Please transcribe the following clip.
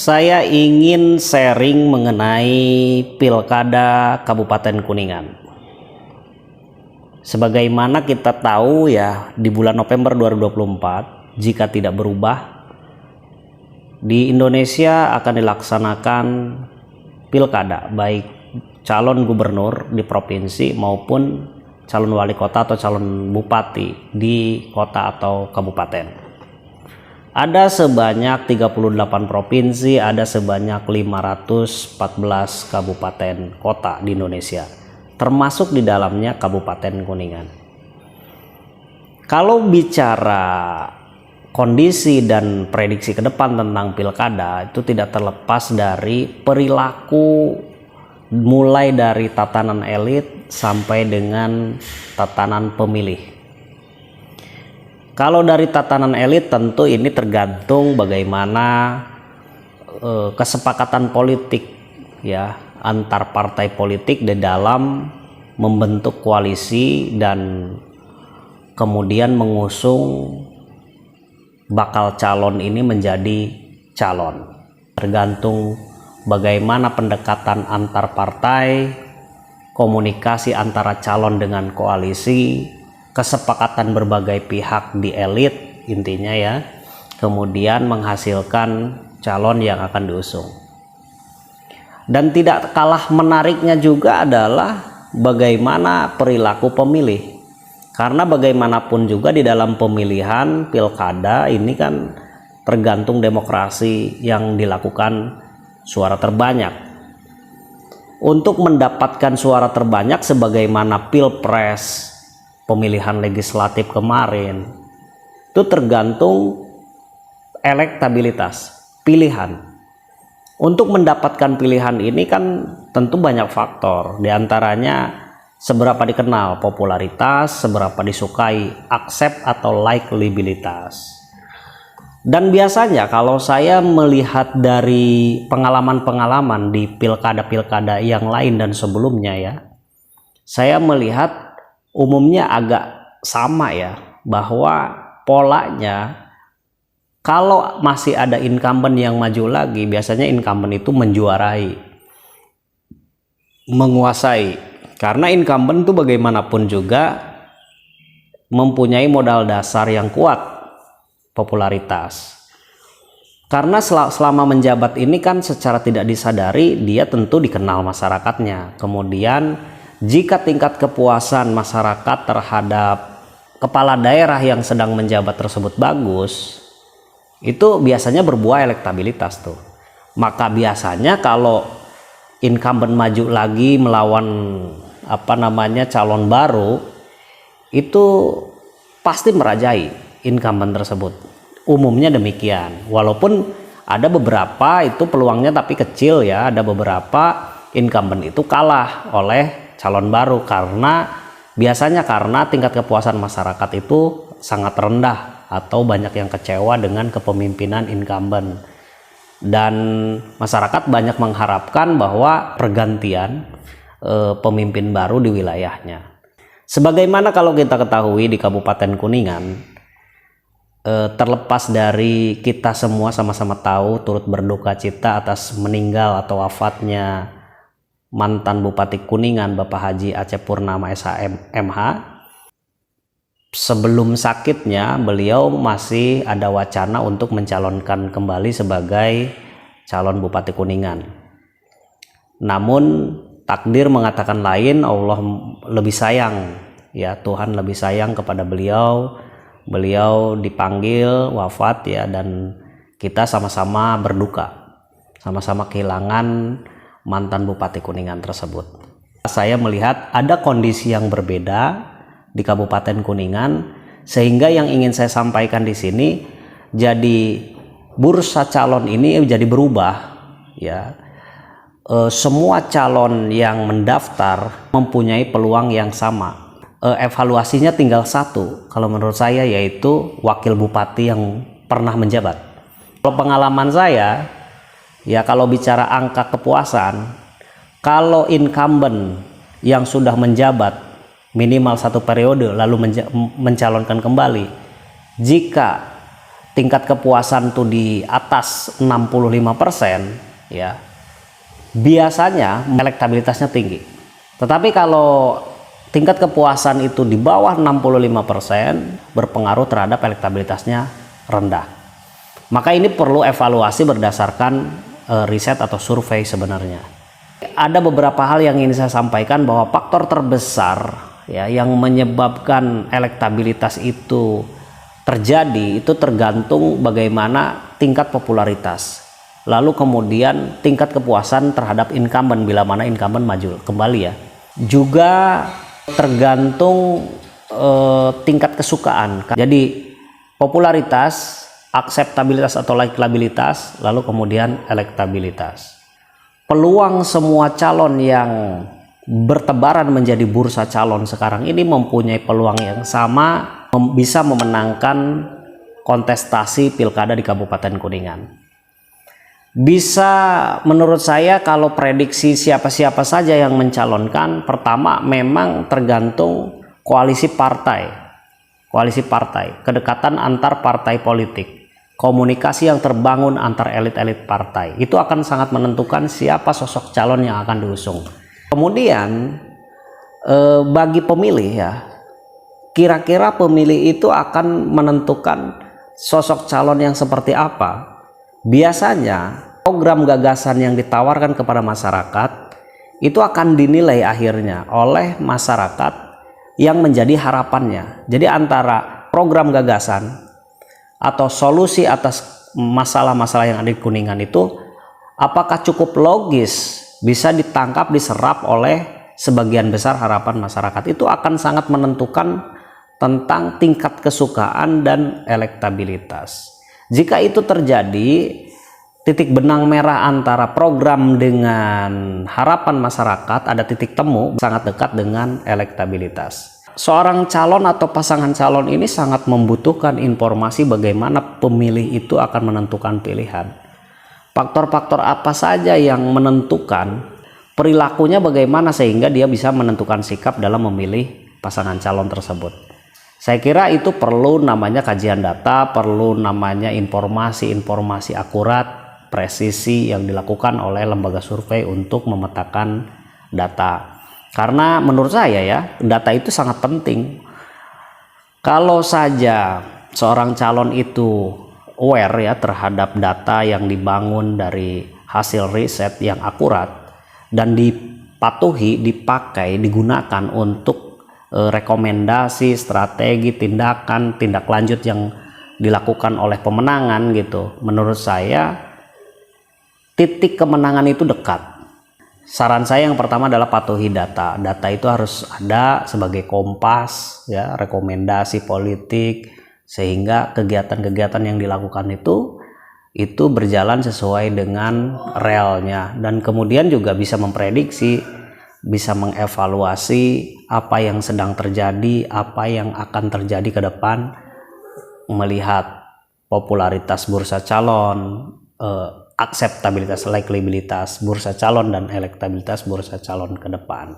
Saya ingin sharing mengenai Pilkada Kabupaten Kuningan. Sebagaimana kita tahu ya, di bulan November 2024, jika tidak berubah, di Indonesia akan dilaksanakan pilkada, baik calon gubernur di provinsi maupun calon wali kota atau calon bupati di kota atau kabupaten. Ada sebanyak 38 provinsi, ada sebanyak 514 kabupaten kota di Indonesia, termasuk di dalamnya Kabupaten Kuningan. Kalau bicara kondisi dan prediksi ke depan tentang pilkada, itu tidak terlepas dari perilaku mulai dari tatanan elit sampai dengan tatanan pemilih. Kalau dari tatanan elit tentu ini tergantung bagaimana kesepakatan politik ya antar partai politik di dalam membentuk koalisi dan kemudian mengusung bakal calon ini menjadi calon. Tergantung bagaimana pendekatan antar partai, komunikasi antara calon dengan koalisi, kesepakatan berbagai pihak di elit intinya ya, kemudian menghasilkan calon yang akan diusung. Dan tidak kalah menariknya juga adalah bagaimana perilaku pemilih, karena bagaimanapun juga di dalam pemilihan pilkada ini kan tergantung demokrasi yang dilakukan suara terbanyak. Untuk mendapatkan suara terbanyak sebagaimana pilpres, pemilihan legislatif kemarin, itu tergantung elektabilitas pilihan. Untuk mendapatkan pilihan ini kan tentu banyak faktor, diantaranya seberapa dikenal, popularitas, seberapa disukai, accept atau likabilitas. Dan biasanya kalau saya melihat dari pengalaman-pengalaman di pilkada-pilkada yang lain dan sebelumnya ya, saya melihat umumnya agak sama ya, bahwa polanya kalau masih ada incumbent yang maju lagi, biasanya incumbent itu menjuarai, menguasai, karena incumbent itu bagaimanapun juga mempunyai modal dasar yang kuat, popularitas. Karena selama menjabat ini kan secara tidak disadari dia tentu dikenal masyarakatnya. Kemudian jika tingkat kepuasan masyarakat terhadap kepala daerah yang sedang menjabat tersebut bagus, itu biasanya berbuah elektabilitas tuh. Maka biasanya kalau incumbent maju lagi melawan calon baru, itu pasti merajai incumbent tersebut. Umumnya demikian. Walaupun ada beberapa itu peluangnya tapi kecil ya, ada beberapa incumbent itu kalah oleh calon baru karena tingkat kepuasan masyarakat itu sangat rendah atau banyak yang kecewa dengan kepemimpinan incumbent, dan masyarakat banyak mengharapkan bahwa pergantian pemimpin baru di wilayahnya. Sebagaimana kalau kita ketahui di Kabupaten Kuningan, terlepas dari kita semua sama-sama tahu turut berduka cita atas meninggal atau wafatnya mantan Bupati Kuningan Bapak Haji Aceh Purnama SH/MH. Sebelum sakitnya beliau masih ada wacana untuk mencalonkan kembali sebagai calon Bupati Kuningan. Namun takdir mengatakan lain, Allah lebih sayang ya, Tuhan lebih sayang kepada beliau. Beliau dipanggil wafat ya, dan kita sama-sama berduka, sama-sama kehilangan mantan Bupati Kuningan tersebut. Saya melihat ada kondisi yang berbeda di Kabupaten Kuningan, sehingga yang ingin saya sampaikan di sini, jadi bursa calon ini jadi berubah ya. Semua calon yang mendaftar mempunyai peluang yang sama. Evaluasinya tinggal satu kalau menurut saya, yaitu wakil bupati yang pernah menjabat. Kalau pengalaman saya ya, kalau bicara angka kepuasan, kalau incumbent yang sudah menjabat minimal 1 periode lalu mencalonkan kembali, jika tingkat kepuasan tuh di atas 65%, ya, biasanya elektabilitasnya tinggi. Tetapi kalau tingkat kepuasan itu di bawah 65%, berpengaruh terhadap elektabilitasnya rendah. Maka ini perlu evaluasi berdasarkan riset atau survei sebenarnya. Ada beberapa hal yang ingin saya sampaikan, bahwa faktor terbesar ya yang menyebabkan elektabilitas itu terjadi itu tergantung bagaimana tingkat popularitas, lalu kemudian tingkat kepuasan terhadap incumbent bila mana incumbent maju kembali, ya. Juga tergantung tingkat kesukaan. Jadi popularitas, akseptabilitas atau likabilitas, lalu kemudian elektabilitas. Peluang semua calon yang bertebaran menjadi bursa calon sekarang ini mempunyai peluang yang sama bisa memenangkan kontestasi pilkada di Kabupaten Kuningan. Bisa, menurut saya, kalau prediksi siapa-siapa saja yang mencalonkan, pertama memang tergantung koalisi partai, kedekatan antar partai politik, komunikasi yang terbangun antar elit-elit partai, itu akan sangat menentukan siapa sosok calon yang akan diusung. Kemudian bagi pemilih, ya, kira-kira pemilih itu akan menentukan sosok calon yang seperti apa. Biasanya program gagasan yang ditawarkan kepada masyarakat itu akan dinilai akhirnya oleh masyarakat yang menjadi harapannya. Jadi antara program gagasan atau solusi atas masalah-masalah yang ada di Kuningan itu apakah cukup logis, bisa ditangkap, diserap oleh sebagian besar harapan masyarakat, itu akan sangat menentukan tentang tingkat kesukaan dan elektabilitas. Jika itu terjadi, titik benang merah antara program dengan harapan masyarakat, ada titik temu sangat dekat dengan elektabilitas. Seorang calon atau pasangan calon ini sangat membutuhkan informasi bagaimana pemilih itu akan menentukan pilihan. Faktor-faktor apa saja yang menentukan perilakunya bagaimana sehingga dia bisa menentukan sikap dalam memilih pasangan calon tersebut. Saya kira itu perlu namanya kajian data, perlu namanya informasi-informasi akurat, presisi yang dilakukan oleh lembaga survei untuk memetakan data. Karena menurut saya, ya, data itu sangat penting. Kalau saja seorang calon itu aware, ya, terhadap data yang dibangun dari hasil riset yang akurat dan dipatuhi, dipakai, digunakan untuk rekomendasi, strategi, tindakan, tindak lanjut yang dilakukan oleh pemenangan gitu, menurut saya titik kemenangan itu dekat. Saran saya yang pertama adalah patuhi data. Data itu harus ada sebagai kompas, ya, rekomendasi politik, sehingga kegiatan-kegiatan yang dilakukan itu berjalan sesuai dengan realnya, dan kemudian juga bisa memprediksi, bisa mengevaluasi apa yang sedang terjadi, apa yang akan terjadi ke depan, melihat popularitas bursa calon, akseptabilitas, likabilitas bursa calon, dan elektabilitas bursa calon ke depan.